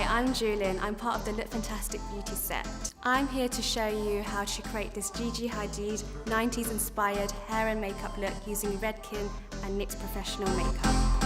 Hi, I'm Dieulinh. I'm part of the LOOKFANTASTIC beauty set. I'm here to show you how to create this Gigi Hadid 90s inspired hair and makeup look using Redken and NYX Professional Makeup.